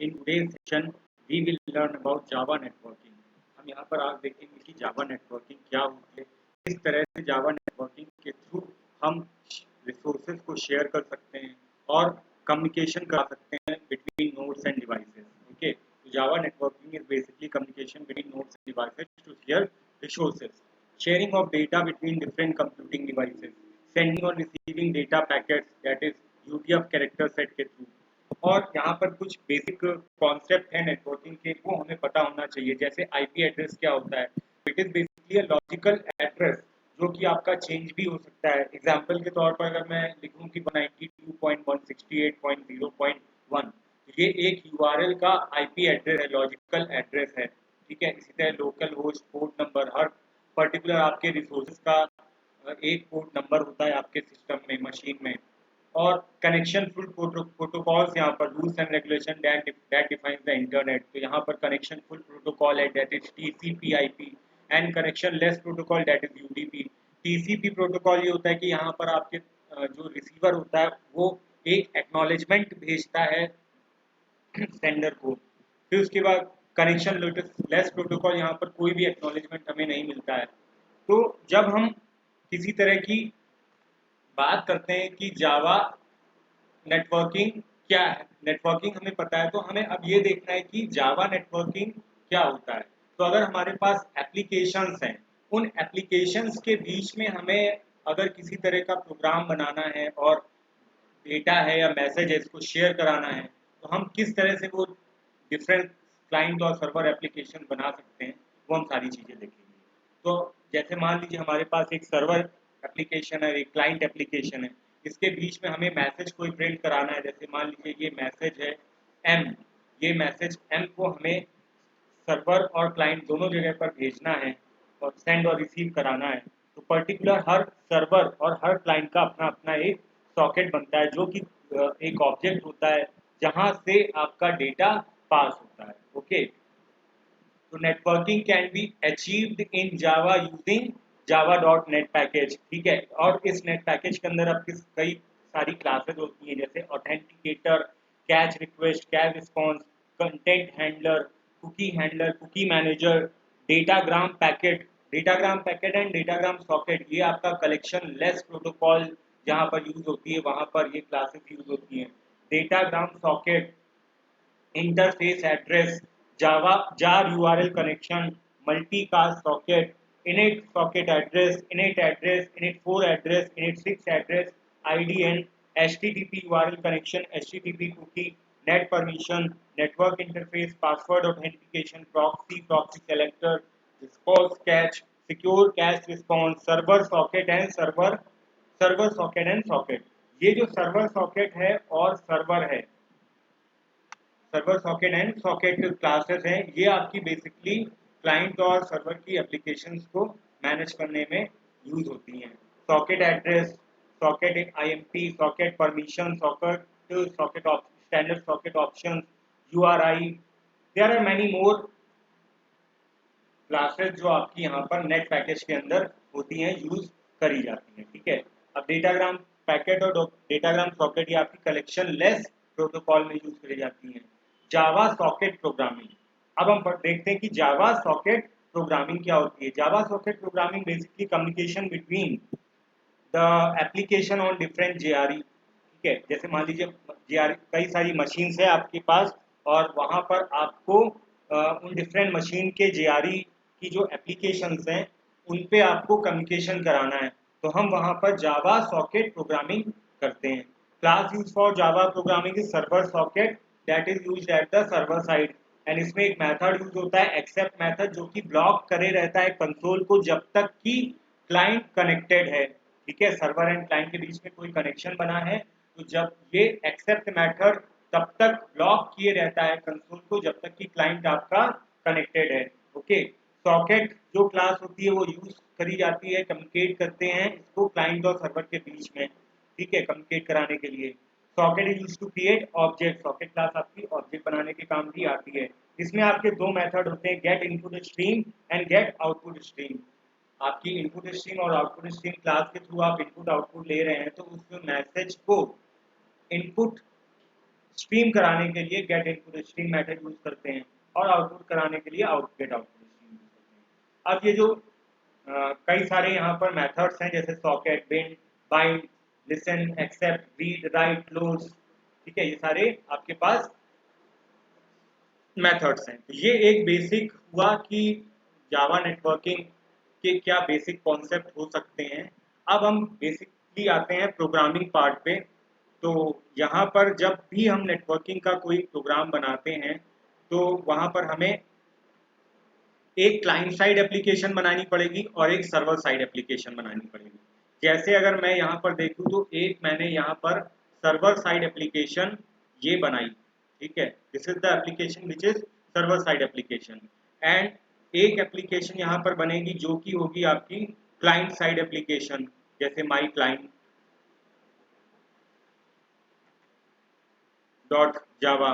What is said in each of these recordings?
In today's session, we will learn about Java networking. हम यहाँ पर आज देखेंगे कि जावा नेटवर्किंग क्या होती है, किस तरह से जावा नेटवर्किंग के थ्रू हम रिसोर्सेज को शेयर कर सकते हैं और कम्युनिकेशन कर सकते हैं between nodes and devices. Okay, तो Java networking is basically communication between nodes and devices to share resources, sharing of data between different computing devices, sending or receiving data packets, that is UDF character set के through. और यहाँ पर कुछ basic concept है networking के, वो हमें पता होना चाहिए. जैसे आईपी एड्रेस क्या होता है. It is basically a logical address जो कि आपका चेंज भी हो सकता है. एग्जांपल के तौर पर अगर मैं लिखूं कि 192.168.0.1, ये एक यूआरएल का आईपी एड्रेस है, लॉजिकल एड्रेस है. ठीक है. इसी तरह लोकल होस्ट पोर्ट नंबर, हर पर्टिकुलर आपके रिसोर्सेज का एक पोर्ट नंबर होता है आपके सिस्टम में, मशीन में. और कनेक्शन फुल प्रोटोकॉल्स, यहाँ पर rules and regulation that defines the internet. तो यहाँ पर कनेक्शन फुल प्रोटोकॉल है, that is टीसीपी/आईपी, and connection less protocol, that is UDP. TCP protocol ये होता है कि यहाँ पर आपके जो रिसीवर होता है वो एक एक्नॉलेजमेंट भेजता है सेंडर को. फिर उसके बाद कनेक्शन लेस प्रोटोकॉल, यहाँ पर कोई भी एक्नॉलेजमेंट हमें नहीं मिलता है. तो जब हम किसी तरह की बात करते हैं कि जावा नेटवर्किंग क्या है, नेटवर्किंग हमें पता है, तो हमें अब ये देखना है कि जावा नेटवर्किंग क्या होता है. तो अगर हमारे पास एप्लीकेशंस हैं, उन एप्लीकेशंस के बीच में हमें अगर किसी तरह का प्रोग्राम बनाना है और डेटा है या मैसेज है इसको शेयर कराना है, तो हम किस तरह से वो डिफरेंट क्लाइंट और सर्वर एप्लीकेशन बना सकते हैं, वो हम सारी चीज़ें देखेंगे. तो जैसे मान लीजिए हमारे पास एक सर्वर एप्लीकेशन है, एक क्लाइंट एप्लीकेशन है, इसके बीच में हमें मैसेज कोई प्रिंट कराना है. जैसे मान लीजिए ये मैसेज है एम, ये मैसेज एम को हमें सर्वर और क्लाइंट दोनों जगह पर भेजना है और सेंड और रिसीव कराना है. तो पर्टिकुलर हर सर्वर और हर क्लाइंट का अपना अपना एक सॉकेट बनता है, जो कि एक ऑब्जेक्ट होता है जहां से आपका डेटा पास होता है. ओके. तो networking can be achieved in Java using java.net package. ठीक है. और इस नेट पैकेज के अंदर आपकी कई सारी क्लासेस होती हैं, जैसे authenticator, catch request, catch response, content handler, cookie manager, datagram packet and datagram socket. ये आपका कलेक्शन लेस प्रोटोकॉल जहाँ पर यूज होती है वहाँ पर ये क्लासेस यूज होती हैं. Datagram socket, interface address, Java jar URL connection, multicast socket, init socket address, init 4 address, init 6 address, IDN, HTTP URL connection, HTTP cookie, net permission, network interface, password authentication, proxy selector, response cache, secure cache response, server socket and socket. ये जो server socket है और server है, server socket and socket classes हैं, ये आपकी basically client और server की एप्लीकेशंस को मैनेज करने में यूज होती हैं. Socket address, socket IMP, socket permission, socket standard socket options, URI. There are many more classes जो आपकी यहाँ पर नेट पैकेज के अंदर होती हैं, यूज करी जाती हैं. ठीक है. अब डेटाग्राम पैकेट और डेटाग्राम सॉकेट ये आपकी कलेक्शन लेस प्रोटोकॉल में यूज करी जाती हैं. जावा सॉकेट प्रोग्रामिंग. अब हम देखते हैं कि जावा सॉकेट प्रोग्रामिंग क्या होती है. Java socket programming basically communication between the application on different JRE. ठीक है. जैसे मान लीजिए जेआरई कई सारी मशीन्स है आपके पास और वहाँ पर आपको उन डिफरेंट मशीन के जेआरई की जो एप्लीकेशंस हैं उन पे आपको कम्युनिकेशन कराना है. तो हम वहाँ पर जावा सॉकेट प्रोग्रामिंग करते हैं. Class use for Java programming is server socket that is used at the server side. And इसमें एक मेथड यूज होता है एक्सेप्ट मेथड, जो कि ब्लॉक करे रहता है कंसोल को जब तक कि क्लाइंट कनेक्टेड है. ठीक है. सर्वर एंड क्लाइंट के बीच में कोई कनेक्शन बना है तो जब ये एक्सेप्ट मेथड तब तक ब्लॉक किए रहता है कंसोल को जब तक कि क्लाइंट आपका कनेक्टेड है. ओके. सॉकेट जो क्लास होती है वो यूज करी जाती है, कम्युनिकेट करते हैं इसको क्लाइंट और सर्वर के बीच में. ठीक है. कम्युनिकेट कराने के लिए socket is used to create object. Socket class आपकी ऑब्जेक्ट बनाने के काम भी आती है. इसमें आपके दो मेथड होते हैं, get input stream and get output stream. आपकी इनपुट स्ट्रीम और आउटपुट स्ट्रीम क्लास के थ्रू आप इनपुट आउटपुट ले रहे हैं, तो उस मैसेज को इनपुट स्ट्रीम कराने के लिए get input stream method use करते हैं और आउटपुट कराने के लिए गेट आउटपुट स्ट्रीम यूज करते हैं। अब ये जो कई सारे यहाँ पर मेथड्स हैं जैसे socket, bind, bind, listen, accept, read, write, close, ठीक है, ये सारे आपके पास मेथड्स हैं। तो ये एक बेसिक हुआ कि जावा नेटवर्किंग के क्या बेसिक कॉन्सेप्ट हो सकते हैं। अब हम बेसिकली आते हैं प्रोग्रामिंग पार्ट पे। तो यहाँ पर जब भी हम नेटवर्किंग का कोई प्रोग्राम बनाते हैं तो वहाँ पर हमें एक क्लाइंट साइड एप्लीकेशन बनानी पड़ेगी और एक सर्वर साइड एप्लीकेशन बनानी पड़ेगी। जैसे अगर मैं यहाँ पर देखूँ तो एक मैंने यहाँ पर सर्वर साइड एप्लीकेशन ये बनाई, ठीक है, this is the application which is server side application. And एक एप्लीकेशन यहाँ पर बनेगी जो कि होगी आपकी क्लाइंट साइड एप्लीकेशन, जैसे my client dot Java.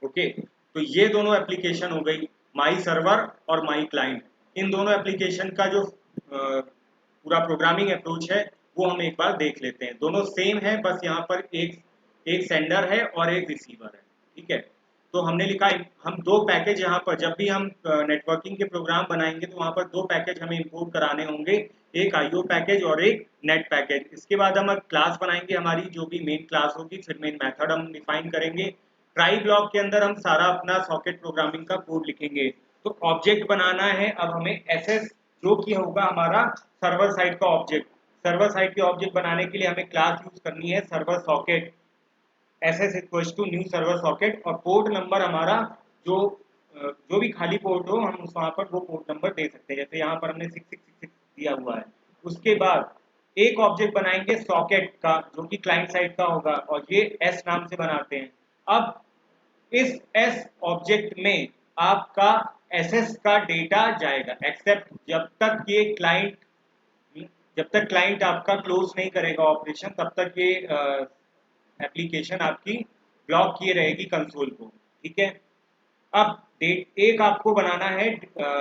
Okay, तो ये दोनों एप्लीकेशन हो गई, माई सर्वर और माई क्लाइंट। इन दोनों एप्लीकेशन का जो पूरा प्रोग्रामिंग अप्रोच है वो हम एक बार देख लेते हैं। दोनों सेम है, बस यहाँ पर एक एक सेंडर है और एक रिसीवर है, ठीक है। तो हमने लिखा हम दो पैकेज यहाँ पर जब भी हम नेटवर्किंग के प्रोग्राम बनाएंगे तो वहाँ पर दो पैकेज हमें इंपोर्ट कराने होंगे, एक आईओ पैकेज और एक नेट पैकेज। इसके बाद हम क्लास बनाएंगे, हमारी जो भी मेन क्लास होगी, फिर मेन मेथड हम डिफाइन करेंगे। ट्राई ब्लॉक के अंदर हम सारा अपना सॉकेट प्रोग्रामिंग का कोड लिखेंगे। तो ऑब्जेक्ट बनाना है अब हमें एसएस, जो कि होगा हमारा सर्वर साइड का ऑब्जेक्ट। सर्वर साइड के ऑब्जेक्ट बनाने के लिए हमें क्लास यूज करनी है server socket, SS equals to new server socket, और पोर्ट नंबर हमारा जो जो भी खाली पोर्ट हो हम उस वहाँ पर वो पोर्ट नंबर दे सकते हैं, जैसे यहाँ पर हमने 6666 दिया हुआ है। उसके बाद एक ऑब्जेक्ट बनाएंगे सॉकेट का जो कि क्लाइंट साइड का होगा और ये एस नाम से बनाते हैं। अब इस एस ऑब्जेक्ट में आपका एसएस का डेटा जाएगा, एक्सेप्ट जब तक क्लाइंट आपका क्लोज नहीं करेगा ऑपरेशन तब तक ये एप्लीकेशन आपकी ब्लॉक किए रहेगी कंसोल को, ठीक है। अब एक आपको बनाना है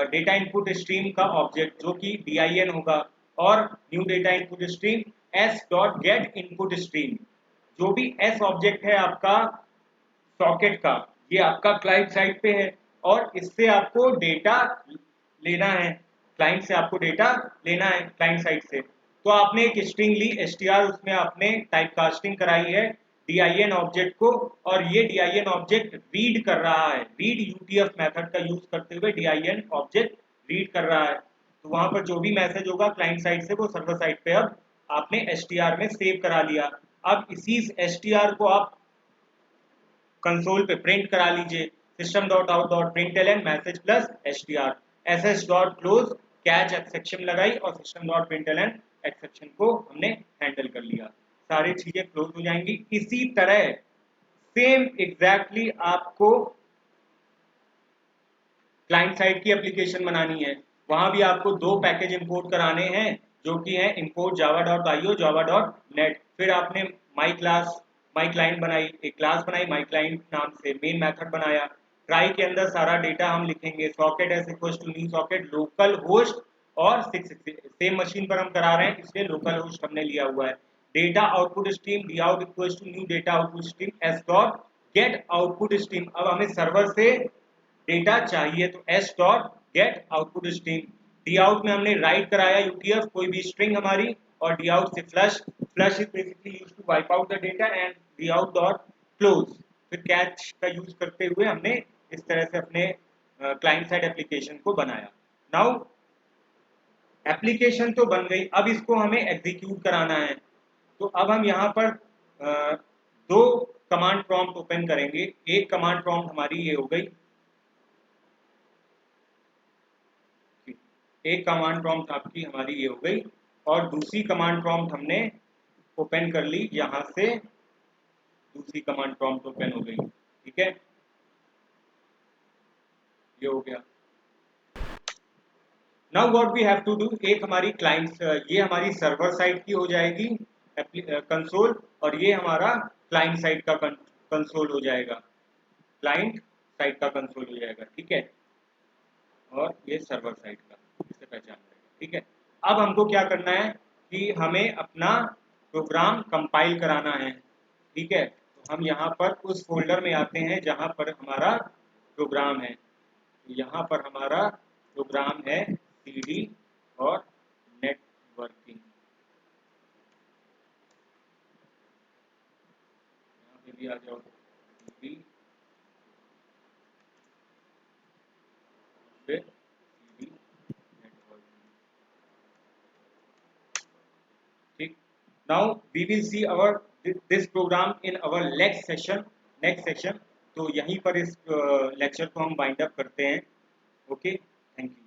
डेटा इनपुट स्ट्रीम का ऑब्जेक्ट जो कि din होगा, और new data input stream s dot gate input stream. जो भी s ऑब्जेक्ट है आपका सॉकेट का, ये आपका क्लाइंट साइड पे है और इससे आपको डेटा लेना है, क्लाइंट से आपको डेटा लेना है क्लाइंट साइड से। तो आपने एक स्ट्रिंग ली str, उसमें आपने टाइप कास्टिंग कराई है din ऑब्जेक्ट को, और ये din ऑब्जेक्ट रीड कर रहा है, रीड यूटीएफ मेथड का यूज करते हुए din ऑब्जेक्ट रीड कर रहा है। तो वहां पर जो भी मैसेज होगा क्लाइंट साइड से वो सर्वर साइड पे अब आपने str में सेव करा लिया। अब इसी str को आप कंसोल पे प्रिंट करा लीजिए, system dot out dot println message plus str, ss dot close catch exception लगाई और सिस्टम डॉट प्रिंटलन एक्सेप्शन को हमने हैंडल कर लिया, सारी चीजें क्लोज हो जाएंगी। इसी तरह सेम एग्जैक्टली आपको क्लाइंट साइड की एप्लीकेशन बनानी है, वहां भी आपको दो पैकेज इंपोर्ट कराने हैं जो कि है import Java dot IO, Java dot net. फिर आपने माई क्लाइंट बनाई, एक क्लास बनाई माई क्लाइंट नाम से, मेन मेथड बनाया। ट्राई के अंदर सारा डेटा हम लिखेंगे, socket S equals to new socket localhost, और 666 सेम मशीन पर हम करा रहे हैं इसलिए लोकल होस्ट हमने लिया हुआ है। Data output stream D out equals to new data output stream S dot get output stream. अब हमें सर्वर से डेटा चाहिए तो s dot get output stream. D out में हमने राइट कराया यूटीएफ कोई भी स्ट्रिंग हमारी, और डी आउट से flush, flush is basically used to wipe out the data, and D out dot close. फिर कैच का यूज करते हुए हमने इस तरह से अपने क्लाइंट साइड एप्लीकेशन को बनाया। नाउ एप्लीकेशन तो बन गई, अब इसको हमें एग्जीक्यूट कराना है। तो अब हम यहाँ पर दो कमांड प्रॉम्प्ट ओपन करेंगे। एक कमांड प्रॉम्प्ट हमारी ये हो गई, एक कमांड प्रॉम्प्ट आपकी हमारी ये हो गई, और दूसरी कमांड प्रॉम्प्ट हमने ओपन कर ली, यहाँ से दूसरी कमांड प्रॉम्प्ट ओपन हो गई, ठीक है, ये हो गया। Now what we have to do, एक हमारी क्लाइंट, ये हमारी सर्वर साइड की हो जाएगी कंसोल, और ये हमारा क्लाइंट साइड का कंसोल हो जाएगा, क्लाइंट साइड का कंसोल हो जाएगा, ठीक है, और ये सर्वर साइड का, इसे पहचान रहे, ठीक है। अब हमको क्या करना है कि हमें अपना प्रोग्राम कंपाइल कराना है, ठीक है, तो हम यहाँ पर उस फोल्डर में आते हैं जहाँ पर हमारा प्रोग्राम है। तो यहाँ पर हमारा प्रोग्राम है CD और नेटवर्किंग। यहाँ पे भी आ जाओ CD फिर CD नेटवर्किंग, ठीक। Now we will see our this program in our next session. तो यहीं पर इस लेक्चर को हम वाइंड अप करते हैं। Okay, thank you.